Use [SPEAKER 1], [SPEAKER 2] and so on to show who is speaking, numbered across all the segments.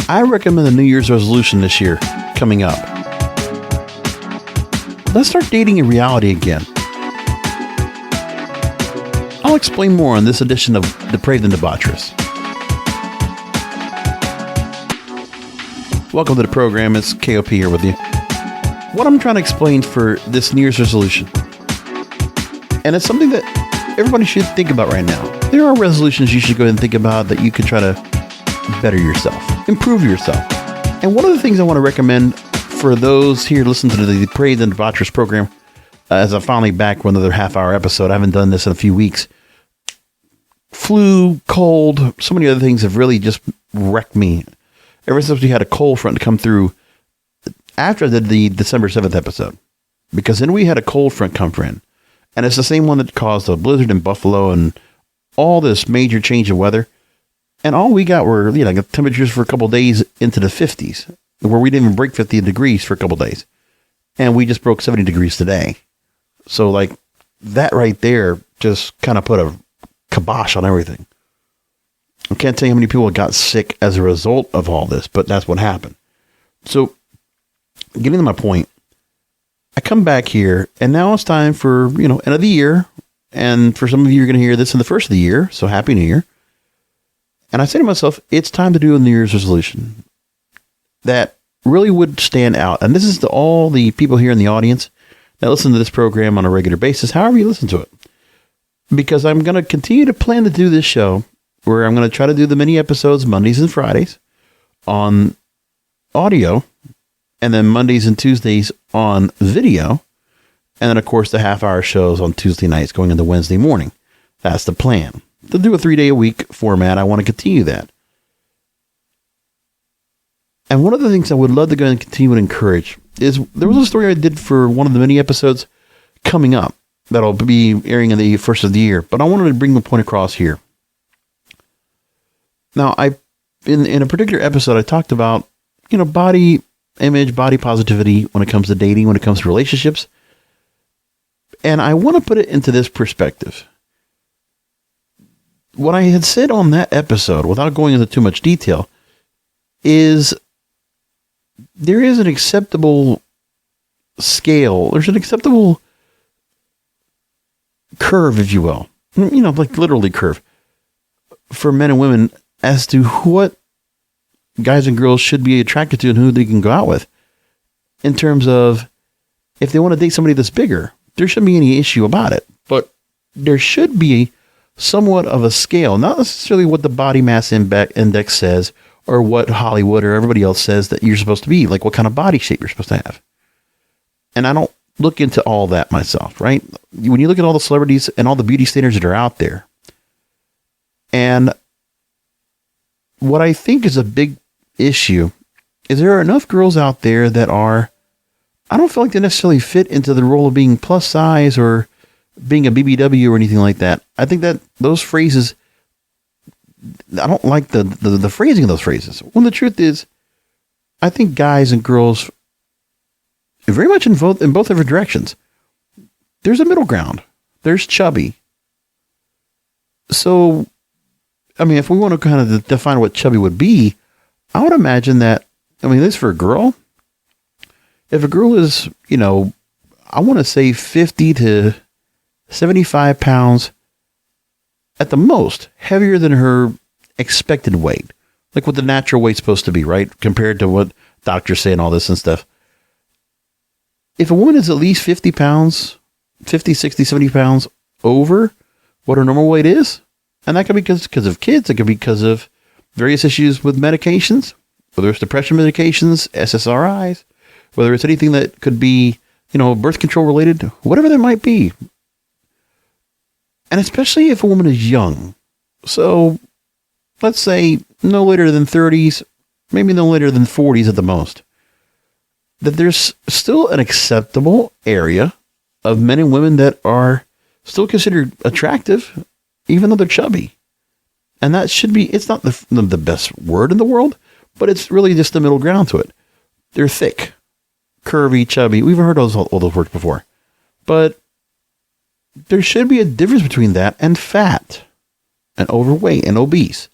[SPEAKER 1] I recommend a New Year's resolution this year coming up. Let's start dating in reality again. I'll explain more on this edition of Depraved and Debaucherous. Welcome to the program. It's KOP here with you. What I'm trying to explain for this New Year's resolution, and it's something that everybody should think about right now. There are resolutions you should go ahead and think about that you can try to better yourself, improve yourself. And one of the things I want to recommend for those here listening to the Depraved and Debaucherous program, as I'm finally back with another half-hour episode. I haven't done this in a few weeks. Flu, cold, so many other things have really just wrecked me. Ever since we had a cold front come through after I did the December 7th episode. Because then we had a cold front come in. And it's the same one that caused a blizzard in Buffalo and all this major change of weather. And all we got were, temperatures for a couple of days into the 50s, where we didn't even break 50 degrees for a couple of days. And we just broke 70 degrees today. So that right there just kind of put a kibosh on everything. I can't tell you how many people got sick as a result of all this, but that's what happened. So getting to my point, I come back here and now it's time for, end of the year. And for some of you, you're going to hear this in the first of the year. So Happy New Year. And I say to myself, it's time to do a New Year's resolution that really would stand out. And this is to all the people here in the audience that listen to this program on a regular basis, however you listen to it. Because I'm going to continue to plan to do this show where I'm going to try to do the mini episodes Mondays and Fridays on audio, and then Mondays and Tuesdays on video. And then, of course, the half-hour shows on Tuesday nights going into Wednesday morning. That's the plan. To do a 3-day-a-week format, I want to continue that. And one of the things I would love to go and continue to encourage is there was a story I did for one of the mini episodes coming up that'll be airing in the first of the year. But I wanted to bring the point across here. Now, in a particular episode, I talked about, body image, body positivity when it comes to dating, when it comes to relationships. And I want to put it into this perspective. What I had said on that episode, without going into too much detail, is there is an acceptable scale. There's an acceptable curve, if you will. Literally curve for men and women as to what guys and girls should be attracted to and who they can go out with. In terms of if they want to date somebody that's bigger, there shouldn't be any issue about it. But there should be somewhat of a scale, not necessarily what the body mass index says or what Hollywood or everybody else says that you're supposed to be, like what kind of body shape you're supposed to have. And I don't look into all that myself, right? When you look at all the celebrities and all the beauty standards that are out there, and what I think is a big issue is there are enough girls out there that I don't feel like they necessarily fit into the role of being plus size or being a BBW or anything like that. I think that those phrases, I don't like the phrasing of those phrases. When the truth is, I think guys and girls very much in both different directions. There's a middle ground. There's chubby. So, if we want to kind of define what chubby would be, I would imagine that, this for a girl, if a girl is, I want to say 50 to 75 pounds at the most, heavier than her expected weight, like what the natural weight's supposed to be, right? Compared to what doctors say and all this and stuff. If a woman is at least 50 pounds, 50, 60, 70 pounds over what her normal weight is, and that could be because of kids, it could be because of various issues with medications, whether it's depression medications, SSRIs, whether it's anything that could be, birth control related, whatever that might be. And especially if a woman is young. So let's say no later than 30s, maybe no later than 40s at the most. That there's still an acceptable area of men and women that are still considered attractive, even though they're chubby. And that should be, it's not the best word in the world, but it's really just the middle ground to it. They're thick, curvy, chubby. We've heard all those words before. But there should be a difference between that and fat and overweight and obese.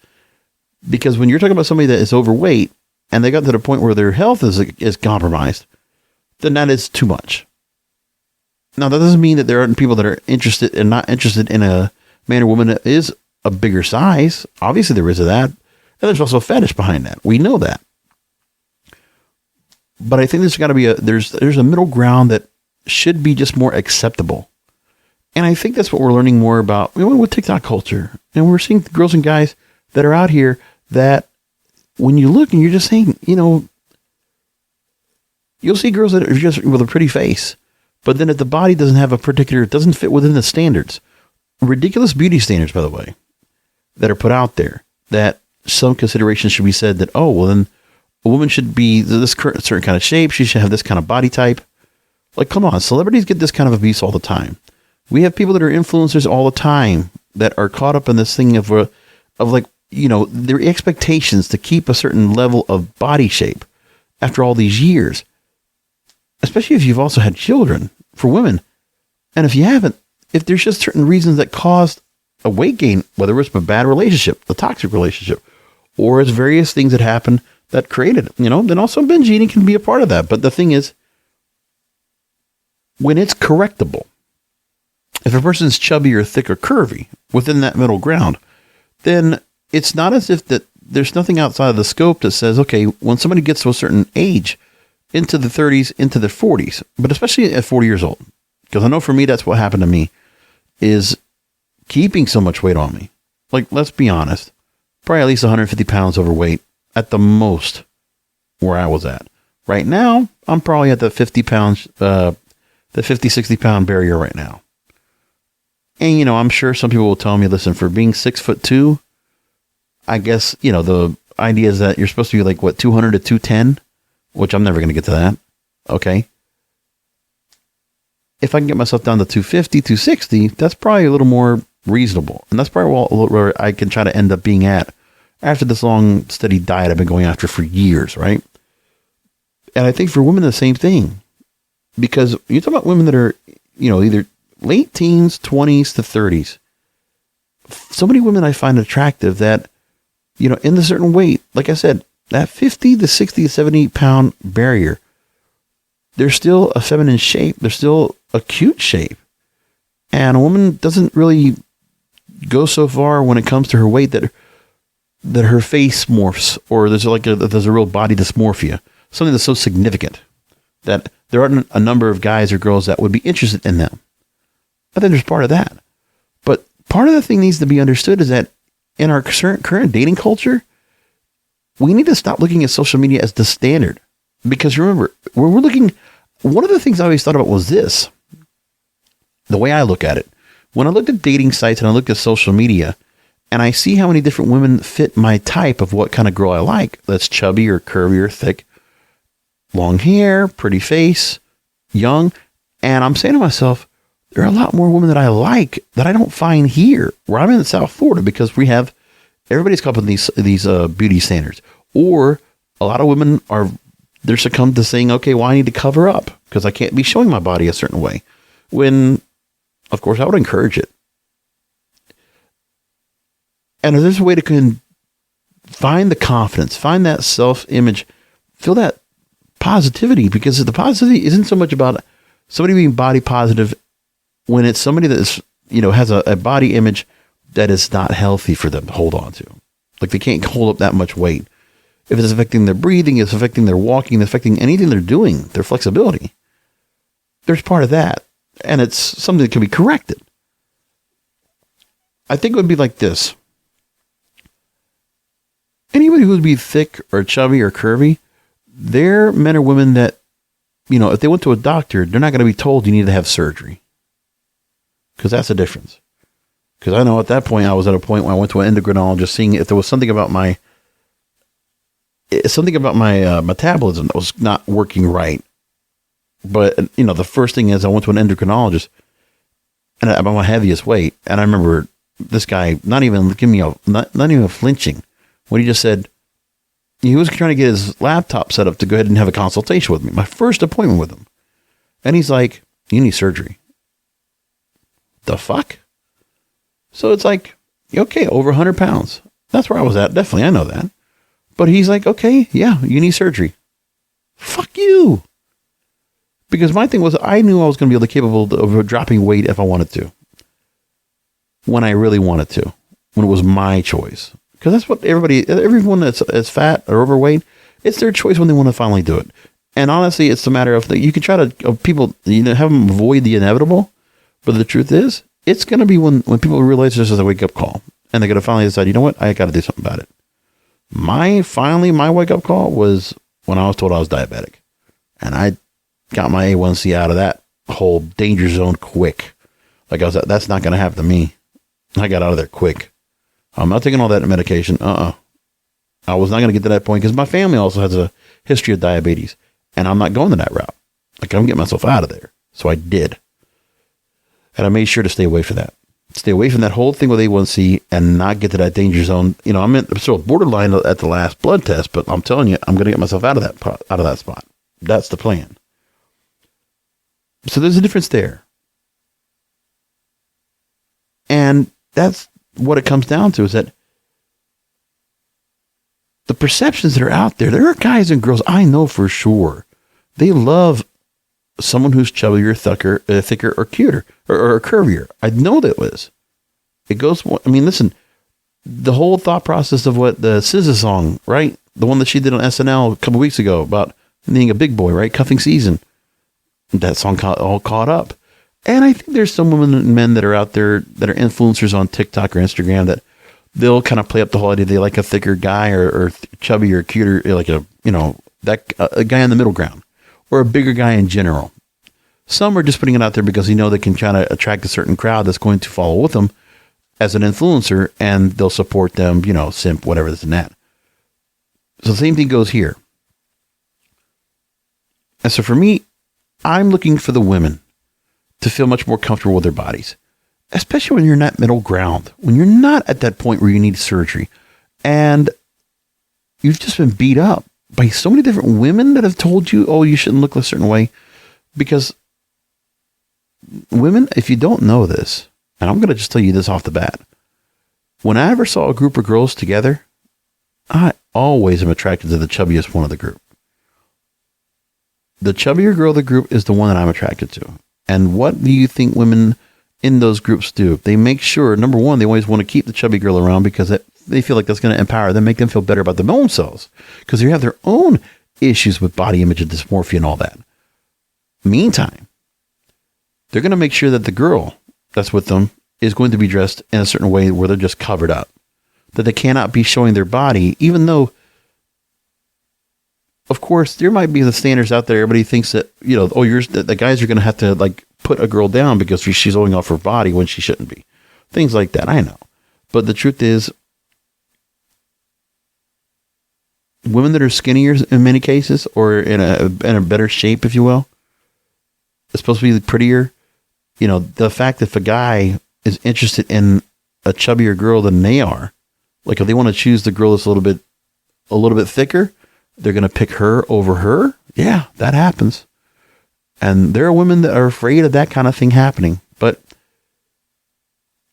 [SPEAKER 1] Because when you're talking about somebody that is overweight, and they got to the point where their health is compromised, then that is too much. Now, that doesn't mean that there aren't people that are interested and not interested in a man or woman that is a bigger size. Obviously, there is that. And there's also a fetish behind that. We know that. But I think there's got to be there's a middle ground that should be just more acceptable. And I think that's what we're learning more about with TikTok culture. And we're seeing girls and guys that are out here that when you look and you're just saying, you'll see girls that are just with a pretty face. But then if the body doesn't fit within the standards, ridiculous beauty standards, by the way, that are put out there, that some consideration should be said that, oh, well, then a woman should be this certain kind of shape. She should have this kind of body type. Like, come on, celebrities get this kind of abuse all the time. We have people that are influencers all the time that are caught up in this thing of their expectations to keep a certain level of body shape after all these years. Especially if you've also had children, for women. And if you haven't, if there's just certain reasons that caused a weight gain, whether it's a bad relationship, a toxic relationship, or it's various things that happen that created it, then also binge eating can be a part of that. But the thing is, when it's correctable, if a person's chubby or thick or curvy within that middle ground, then it's not as if that there's nothing outside of the scope that says, okay, when somebody gets to a certain age, into the 30s, into the 40s, but especially at 40 years old. Because I know for me, that's what happened to me, is keeping so much weight on me. Like, let's be honest, probably at least 150 pounds overweight at the most where I was at. Right now, I'm probably at the 50, 60 pound barrier right now. And, I'm sure some people will tell me, listen, for being 6'2", I guess, the idea is that you're supposed to be like, 200 to 210? Which I'm never going to get to that. Okay. If I can get myself down to 250, 260, that's probably a little more reasonable. And that's probably where I can try to end up being at after this long, steady diet I've been going after for years, right? And I think for women, the same thing. Because you talk about women that are, either late teens, 20s to 30s. So many women I find attractive that, in the certain weight, like I said, that 50 to 60 to 70 pound barrier, they're still a feminine shape. They're still a cute shape. And a woman doesn't really go so far when it comes to her weight that her face morphs, or there's a real body dysmorphia, something that's so significant that there aren't a number of guys or girls that would be interested in them. I think there's part of that. But part of the thing needs to be understood is that in our current dating culture, we need to stop looking at social media as the standard. Because remember, we're looking, one of the things I always thought about was this, the way I look at it. When I looked at dating sites and I looked at social media, and I see how many different women fit my type of what kind of girl I like, that's chubby or curvy or thick, long hair, pretty face, young, and I'm saying to myself, there are a lot more women that I like that I don't find here, where I'm in South Florida, because we have everybody's caught up in these beauty standards. Or a lot of women they're succumbed to saying, okay, well, I need to cover up because I can't be showing my body a certain way. When, of course, I would encourage it. And if there's a way to find the confidence, find that self-image, feel that positivity, because the positivity isn't so much about somebody being body positive when it's somebody that is, has a body image that is not healthy for them to hold on to. Like, they can't hold up that much weight. If it's affecting their breathing, it's affecting their walking, it's affecting anything they're doing, their flexibility. There's part of that. And it's something that can be corrected. I think it would be like this. Anybody who would be thick or chubby or curvy, they're men or women that, if they went to a doctor, they're not going to be told you need to have surgery. Because that's the difference. Because I know at that point, I was at a point where I went to an endocrinologist seeing if there was something about my metabolism that was not working right. But, the first thing is I went to an endocrinologist and I'm my heaviest weight. And I remember this guy not even flinching when he just said, he was trying to get his laptop set up to go ahead and have a consultation with me. My first appointment with him. And he's like, you need surgery. The fuck? So it's like, okay, over 100 pounds. That's where I was at. Definitely. I know that. But he's like, okay, yeah, you need surgery. Fuck you. Because my thing was, I knew I was going to be capable of dropping weight if I wanted to. When I really wanted to. When it was my choice. Because that's what everyone that's fat or overweight, it's their choice when they want to finally do it. And honestly, it's a matter of, you can try to, people, have them avoid the inevitable. But the truth is, it's going to be when people realize this is a wake-up call. And they're going to finally decide, you know what, I got to do something about it. My wake-up call was when I was told I was diabetic. And I got my A1C out of that whole danger zone quick. Like that's not going to happen to me. I got out of there quick. I'm not taking all that medication. I was not going to get to that point because my family also has a history of diabetes. And I'm not going to that route. Like, I'm getting myself out of there. So I did. And I made sure to stay away from that. Stay away from that whole thing with A1C and not get to that danger zone. I'm sort of borderline at the last blood test, but I'm telling you, I'm going to get myself out of that spot. That's the plan. So there's a difference there. And that's what it comes down to, is that the perceptions that are out there are guys and girls I know for sure. They love someone who's chubbier, thicker, or cuter, or curvier. I know that was. It goes, listen, the whole thought process of what the SZA song, right? The one that she did on SNL a couple weeks ago about being a big boy, right? Cuffing season. That song all caught up. And I think there's some women and men that are out there that are influencers on TikTok or Instagram that they'll kind of play up the whole idea they like a thicker guy or chubby or cuter, like a guy in the middle ground, or a bigger guy in general. Some are just putting it out there because they can try to attract a certain crowd that's going to follow with them as an influencer, and they'll support them, simp, whatever this and that. So the same thing goes here. And so for me, I'm looking for the women to feel much more comfortable with their bodies, especially when you're in that middle ground, when you're not at that point where you need surgery and you've just been beat up by so many different women that have told you, oh, you shouldn't look a certain way. Because women, if you don't know this, and I'm going to just tell you this off the bat, when I ever saw a group of girls together, I always am attracted to the chubbiest one of the group. The chubbier girl of the group is the one that I'm attracted to. And what do you think women in those groups do? They make sure, number one, they always want to keep the chubby girl around because they feel like that's going to empower them, make them feel better about their own selves, because they have their own issues with body image and dysmorphia and all that. Meantime, they're going to make sure that the girl that's with them is going to be dressed in a certain way where they're just covered up, that they cannot be showing their body, even though, of course, there might be the standards out there. Everybody thinks that, the guys are going to have to like put a girl down because she's showing off her body when she shouldn't be. Things like that. I know. But the truth is, women that are skinnier in many cases, or in a better shape, if you will, are supposed to be prettier. The fact that if a guy is interested in a chubbier girl than they are, like if they want to choose the girl that's a little bit thicker, they're going to pick her over her. Yeah, that happens. And there are women that are afraid of that kind of thing happening. But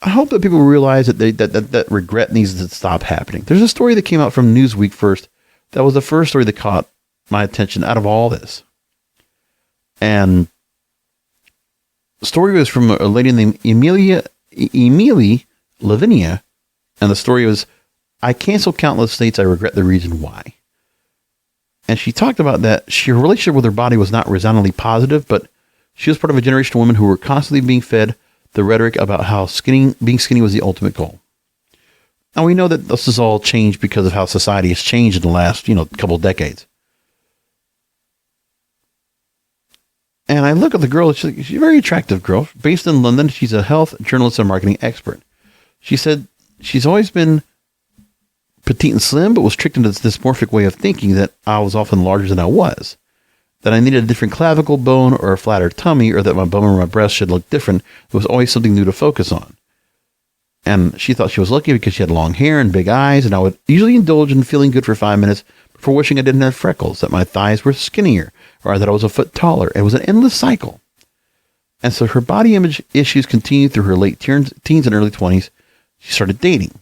[SPEAKER 1] I hope that people realize that that regret needs to stop happening. There's a story that came out from Newsweek first. That was the first story that caught my attention out of all this. And the story was from a lady named Emily Lavinia. And the story was, I canceled countless dates. I regret the reason why. And she talked about that her relationship with her body was not resoundingly positive, but she was part of a generation of women who were constantly being fed the rhetoric about how being skinny was the ultimate goal. Now we know that this has all changed because of how society has changed in the last, couple of decades. And I look at the girl, she's a very attractive girl, based in London. She's a health journalist and marketing expert. She said she's always been petite and slim, but was tricked into this dysmorphic way of thinking that I was often larger than I was, that I needed a different clavicle bone or a flatter tummy, or that my bum or my breast should look different. There was always something new to focus on. And she thought she was lucky because she had long hair and big eyes, and I would usually indulge in feeling good for 5 minutes before wishing I didn't have freckles, that my thighs were skinnier, or that I was a foot taller. It was an endless cycle. And so her body image issues continued through her late teens and early 20s. She started dating.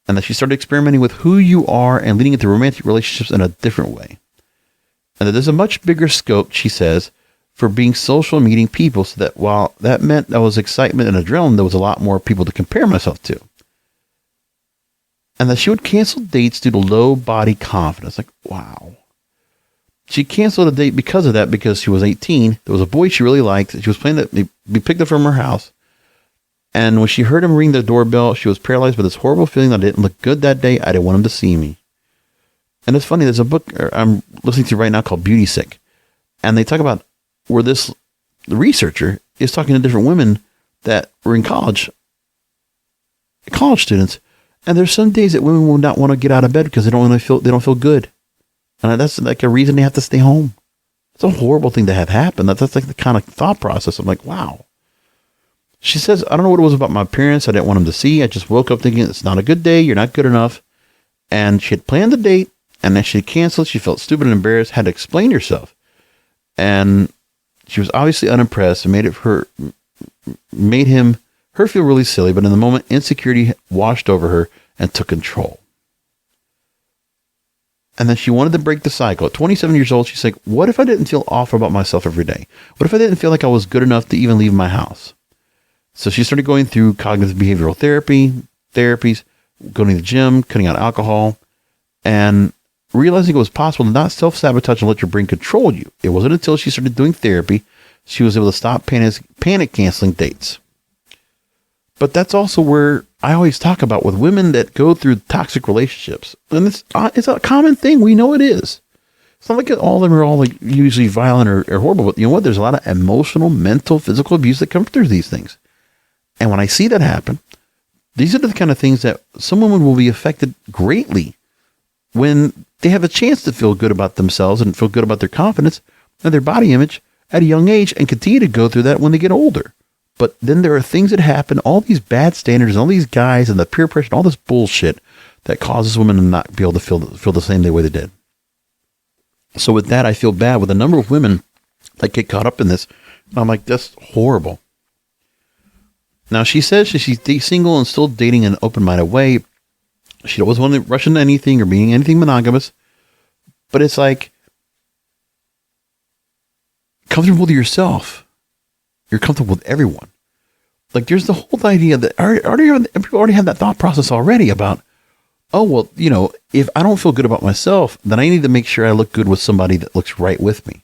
[SPEAKER 1] and that she started experimenting with who you are and leading into romantic relationships in a different way. And that there's a much bigger scope, she says, for being social and meeting people, so that while that meant there was excitement and adrenaline, there was a lot more people to compare myself to. And that she would cancel dates due to low body confidence. Like, wow. She canceled a date because of that, because she was 18. There was a boy she really liked. She was planning to be picked up from her house. And when she heard him ring the doorbell, she was paralyzed by this horrible feeling that I didn't look good that day. I didn't want him to see me. And it's funny, there's a book I'm listening to right now called Beauty Sick. And they talk about where the researcher is talking to different women that were in college students. And there's some days that women will not want to get out of bed because they don't feel good. And that's like a reason they have to stay home. It's a horrible thing to have happen. That's like the kind of thought process. I'm like, wow. She says, I don't know what it was about my appearance. I didn't want him to see. I just woke up thinking it's not a good day. You're not good enough. And she had planned the date, and then she canceled. She felt stupid and embarrassed, had to explain herself. And she was obviously unimpressed and made him feel really silly. But in the moment, insecurity washed over her and took control. And then she wanted to break the cycle. At 27 years old, she's like, what if I didn't feel awful about myself every day? What if I didn't feel like I was good enough to even leave my house? So she started going through cognitive behavioral therapies, going to the gym, cutting out alcohol, and realizing it was possible to not self-sabotage and let your brain control you. It wasn't until she started doing therapy she was able to stop panic canceling dates. But that's also where I always talk about with women that go through toxic relationships. And it's a common thing. We know it is. It's not like all of them are all like usually violent or horrible, but you know what? There's a lot of emotional, mental, physical abuse that comes through these things. And when I see that happen, these are the kind of things that some women will be affected greatly when they have a chance to feel good about themselves and feel good about their confidence and their body image at a young age and continue to go through that when they get older. But then there are things that happen, all these bad standards, all these guys and the peer pressure, and all this bullshit that causes women to not be able to feel the same way they did. So with that, I feel bad with a number of women that get caught up in this. I'm like, that's horrible. Now, she says she's single and still dating in an open-minded way. She don't want to rush into anything or being anything monogamous. But it's like, comfortable with yourself. You're comfortable with everyone. Like, there's the whole idea that people already have that thought process already about, oh, well, you know, if I don't feel good about myself, then I need to make sure I look good with somebody that looks right with me.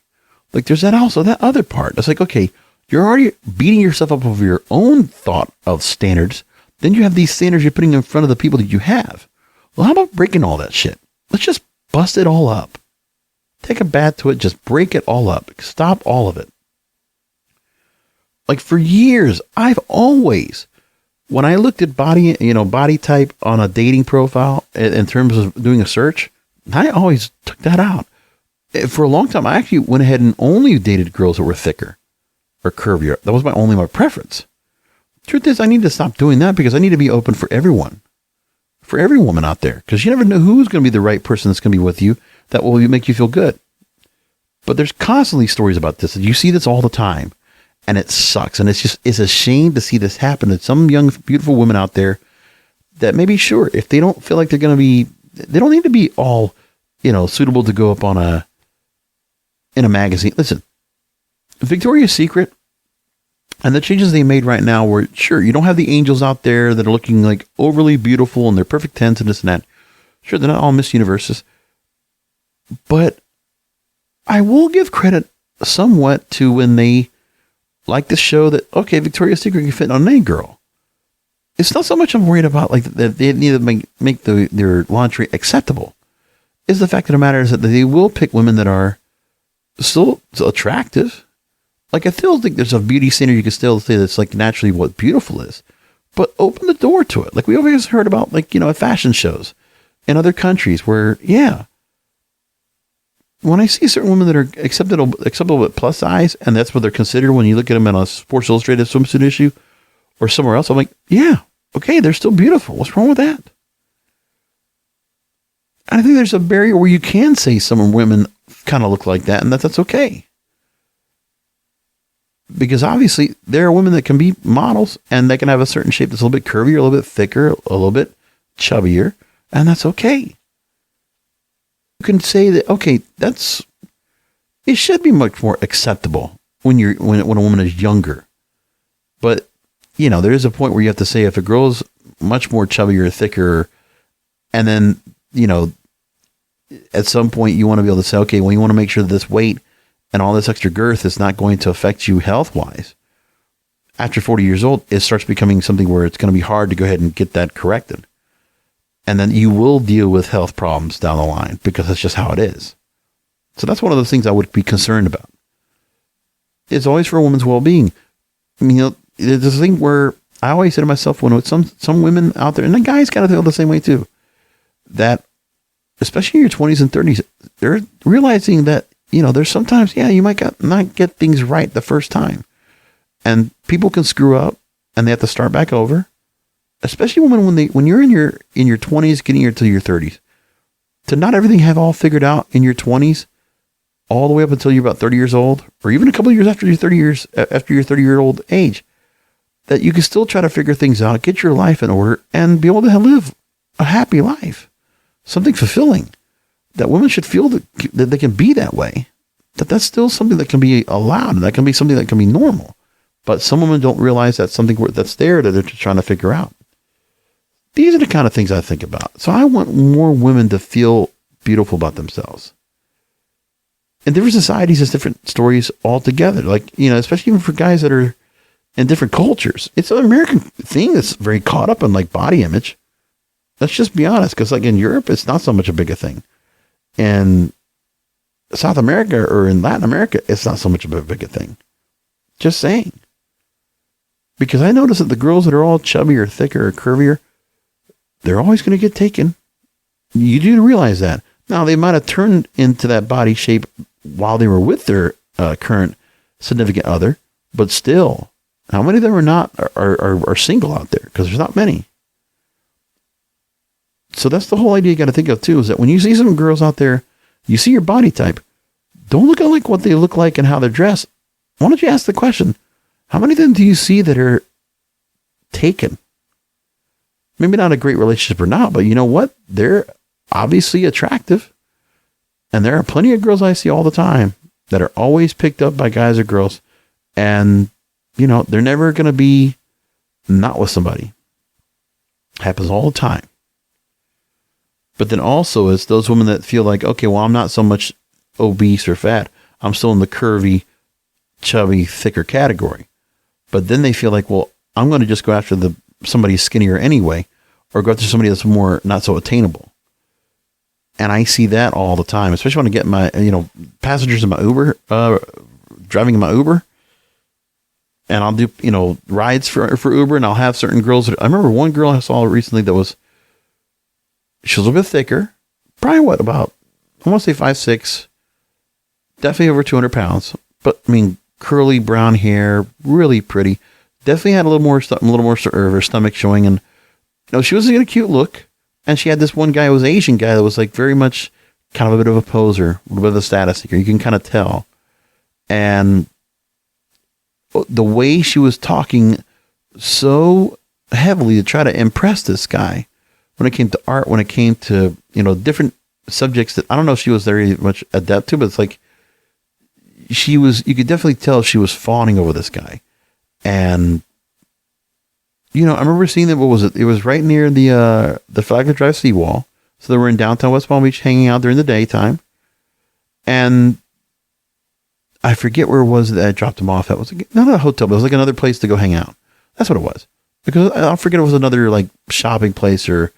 [SPEAKER 1] Like, there's that other part. It's like, okay, you're already beating yourself up over your own thought of standards. Then you have these standards you're putting in front of the people that you have. Well, how about breaking all that shit? Let's just bust it all up. Take a bat to it. Just break it all up. Stop all of it. Like, for years, I've always, when I looked at body type on a dating profile in terms of doing a search, I always took that out. For a long time, I actually went ahead and only dated girls that were thicker or curvier. That was my preference. Truth is, I need to stop doing that because I need to be open for everyone, for every woman out there, because you never know who's going to be the right person that's going to be with you that will make you feel good. But there's constantly stories about this. You see this all the time, and it sucks. And it's a shame to see this happen to some young, beautiful women out there that maybe, sure, if they don't feel like they're going to be, they don't need to be all, suitable to go up in a magazine. Listen, Victoria's Secret and the changes they made right now where, sure, you don't have the angels out there that are looking like overly beautiful and they're perfect 10s and this and that. Sure, they're not all Miss Universes. But I will give credit somewhat to when they like to show that, okay, Victoria's Secret can fit on any girl. It's not so much I'm worried about like that they need to make their lingerie acceptable. Is the fact of the matter is that they will pick women that are still attractive. Like, I still think there's a beauty standard you can still say that's like naturally what beautiful is, but open the door to it. Like, we always heard about, like, at fashion shows in other countries where, yeah, when I see certain women that are acceptable at plus size, and that's what they're considered when you look at them in a Sports Illustrated swimsuit issue or somewhere else, I'm like, yeah, okay, they're still beautiful. What's wrong with that? And I think there's a barrier where you can say some women kind of look like that, and that's okay. Because obviously there are women that can be models and they can have a certain shape that's a little bit curvier, a little bit thicker, a little bit chubbier, and that's okay. You can say that, okay, it should be much more acceptable when a woman is younger. But, there is a point where you have to say if a girl's much more chubbier or thicker, and then, at some point you want to be able to say, okay, well, you want to make sure that this weight and all this extra girth is not going to affect you health-wise. After 40 years old, it starts becoming something where it's going to be hard to go ahead and get that corrected. And then you will deal with health problems down the line because that's just how it is. So that's one of those things I would be concerned about. It's always for a woman's well-being. I mean, there's this thing where I always say to myself, when some women out there, and the guys kind of feel the same way too, that especially in your 20s and 30s, they're realizing that, there's sometimes, you might not get things right the first time. And people can screw up and they have to start back over. Especially when you're in your 20s, getting into your 30s, to not everything have all figured out in your 20s, all the way up until you're about 30 years old, or even a couple of years after your 30-year-old age, that you can still try to figure things out, get your life in order, and be able to live a happy life, something fulfilling. That women should feel that they can be that way. That's still something that can be allowed, and that can be something that can be normal. But some women don't realize that's something that's there that they're just trying to figure out. These are the kind of things I think about. So I want more women to feel beautiful about themselves. In different societies, there's different stories altogether. Like, especially even for guys that are in different cultures. It's an American thing that's very caught up in like body image. Let's just be honest. Because like in Europe, it's not so much a big a thing. In South America or in Latin America, it's not so much of a big a thing. Just saying. Because I notice that the girls that are all chubby or thicker or curvier, they're always going to get taken. You do realize that. Now, they might have turned into that body shape while they were with their current significant other, but still, how many of them are single out there? Because there's not many. So that's the whole idea you got to think of too, is that when you see some girls out there, you see your body type, don't look at like what they look like and how they're dressed. Why don't you ask the question, how many of them do you see that are taken? Maybe not a great relationship or not, but you know what? They're obviously attractive. And there are plenty of girls I see all the time that are always picked up by guys or girls. And, they're never going to be not with somebody. Happens all the time. But then also it's those women that feel like, okay, well, I'm not so much obese or fat. I'm still in the curvy, chubby, thicker category. But then they feel like, well, I'm going to just go after somebody skinnier anyway, or go after somebody that's more not so attainable. And I see that all the time, especially when I get my, passengers in my Uber, driving in my Uber, and I'll do, rides for Uber, and I'll have certain girls. I remember one girl I saw recently she was a little bit thicker, probably about, I want to say 5'6", definitely over 200 pounds, but I mean, curly brown hair, really pretty. Definitely had a little more of her stomach showing, and she was in a cute look. And she had this one guy who was an Asian guy that was like very much kind of a bit of a poser, a little bit of a status seeker. You can kind of tell. And the way she was talking so heavily to try to impress this guy when it came to art, when it came to, different subjects that I don't know if she was very much adept to, but it's like you could definitely tell she was fawning over this guy. And I remember seeing that, what was it? It was right near the Flagler Drive seawall. So they were in downtown West Palm Beach hanging out during the daytime. And I forget where it was that I dropped him off at. It was not a hotel, but it was like another place to go hang out. That's what it was. Because I forget it was another like shopping place or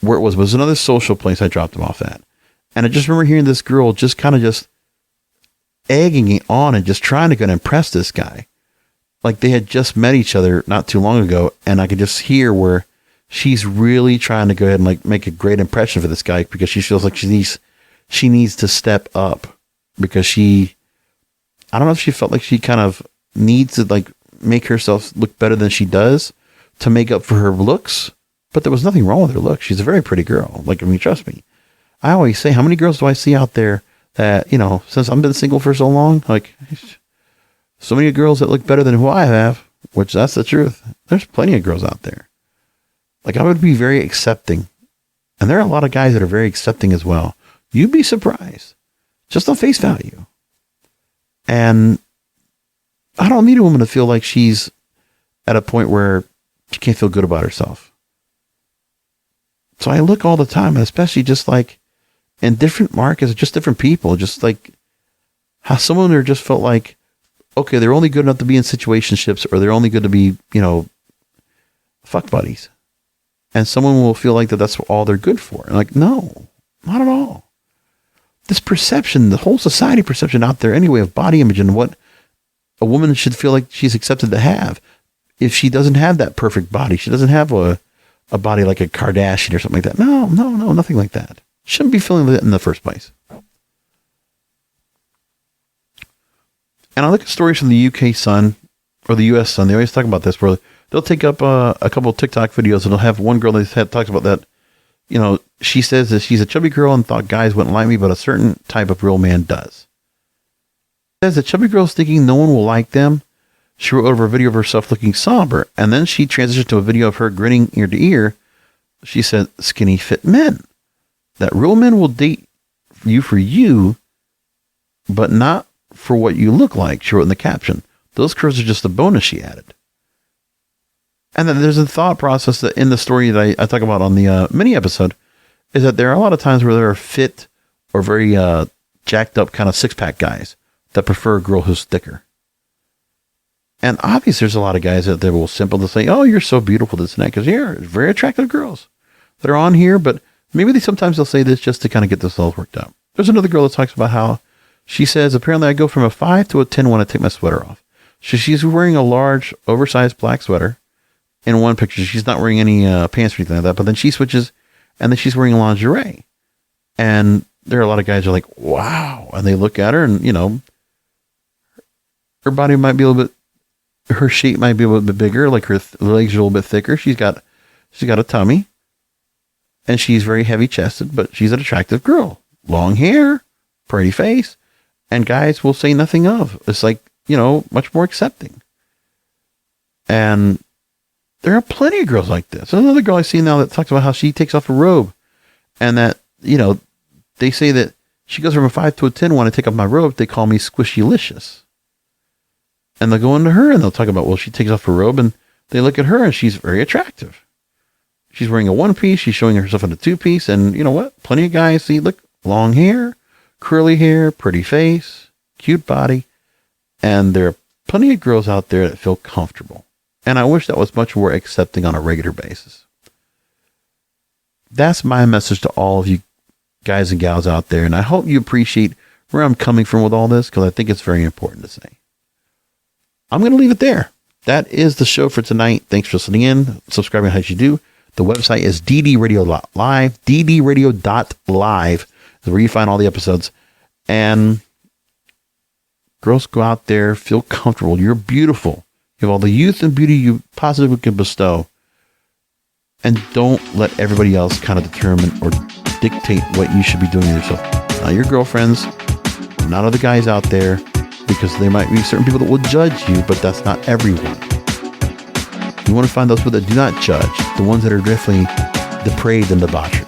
[SPEAKER 1] where it was. But it was another social place I dropped him off at. And I just remember hearing this girl just kind of just egging it on and just trying to go and impress this guy. Like they had just met each other not too long ago, and I could just hear where she's really trying to go ahead and like make a great impression for this guy because she feels like she needs to step up because I don't know if she felt like she kind of needs to like make herself look better than she does to make up for her looks, but there was nothing wrong with her look. She's a very pretty girl. Like, I mean, trust me. I always say, how many girls do I see out there that, since I've been single for so long, like so many girls that look better than who I have, which that's the truth. There's plenty of girls out there. Like, I would be very accepting. And there are a lot of guys that are very accepting as well. You'd be surprised. Just on face value. And I don't need a woman to feel like she's at a point where she can't feel good about herself. So I look all the time, especially just like in different markets, just different people, just like how someone there just felt like, okay, they're only good enough to be in situationships, or they're only good to be, fuck buddies. And someone will feel like that's all they're good for. And like, no, not at all. This perception, the whole society perception out there anyway of body image and what a woman should feel like she's accepted to have. If she doesn't have that perfect body, she doesn't have a body like a Kardashian or something like that. No, nothing like that. Shouldn't be feeling that in the first place. And I look at stories from the UK Sun or the US Sun. They always talk about this, where they'll take up a couple of TikTok videos and they'll have one girl that talks about that. She says that she's a chubby girl and thought guys wouldn't like me, but a certain type of real man does. Says that chubby girls thinking no one will like them. She wrote over a video of herself looking somber, and then she transitioned to a video of her grinning ear to ear. She said, skinny fit men. That real men will date you for you, but not for what you look like, she wrote in the caption. Those curves are just a bonus, she added. And then there's a thought process that in the story that I talk about on the mini episode, is that there are a lot of times where there are fit or very jacked up kind of six-pack guys that prefer a girl who's thicker. And obviously there's a lot of guys that they will simply say, oh, you're so beautiful, this and that, because you're very attractive girls that are on here, but maybe sometimes they'll say this just to kind of get themselves worked up. There's another girl that talks about how she says, apparently I go from a 5 to a 10 when I take my sweater off. So she's wearing a large, oversized black sweater. In one picture, she's not wearing any pants or anything like that, but then she switches, and then she's wearing lingerie. And there are a lot of guys who are like, wow. And they look at her, and, her body might be a little bit, her shape might be a little bit bigger, like her legs are a little bit thicker. She's got a tummy, and she's very heavy chested, but she's an attractive girl. Long hair, pretty face, and guys will say nothing of. It's like, much more accepting. And there are plenty of girls like this. There's another girl I see now that talks about how she takes off her robe, and that, they say that she goes from a 5 to a 10. When I take off my robe, they call me squishy-licious. And they'll go into her and they'll talk about, well, she takes off her robe, and they look at her and she's very attractive. She's wearing a one piece. She's showing herself in a two piece. And you know what? Plenty of guys see, look, long hair, curly hair, pretty face, cute body. And there are plenty of girls out there that feel comfortable. And I wish that was much more accepting on a regular basis. That's my message to all of you guys and gals out there. And I hope you appreciate where I'm coming from with all this, because I think it's very important to say. I'm going to leave it there. That is the show for tonight. Thanks for listening in. Subscribing how you do. The website is ddradio.live. ddradio.live is where you find all the episodes. And girls, go out there, feel comfortable. You're beautiful. You have all the youth and beauty you possibly can bestow. And don't let everybody else kind of determine or dictate what you should be doing yourself. Not your girlfriends, not other guys out there, because there might be certain people that will judge you, but that's not everyone. You want to find those people that do not judge, the ones that are definitely depraved and debaucherous.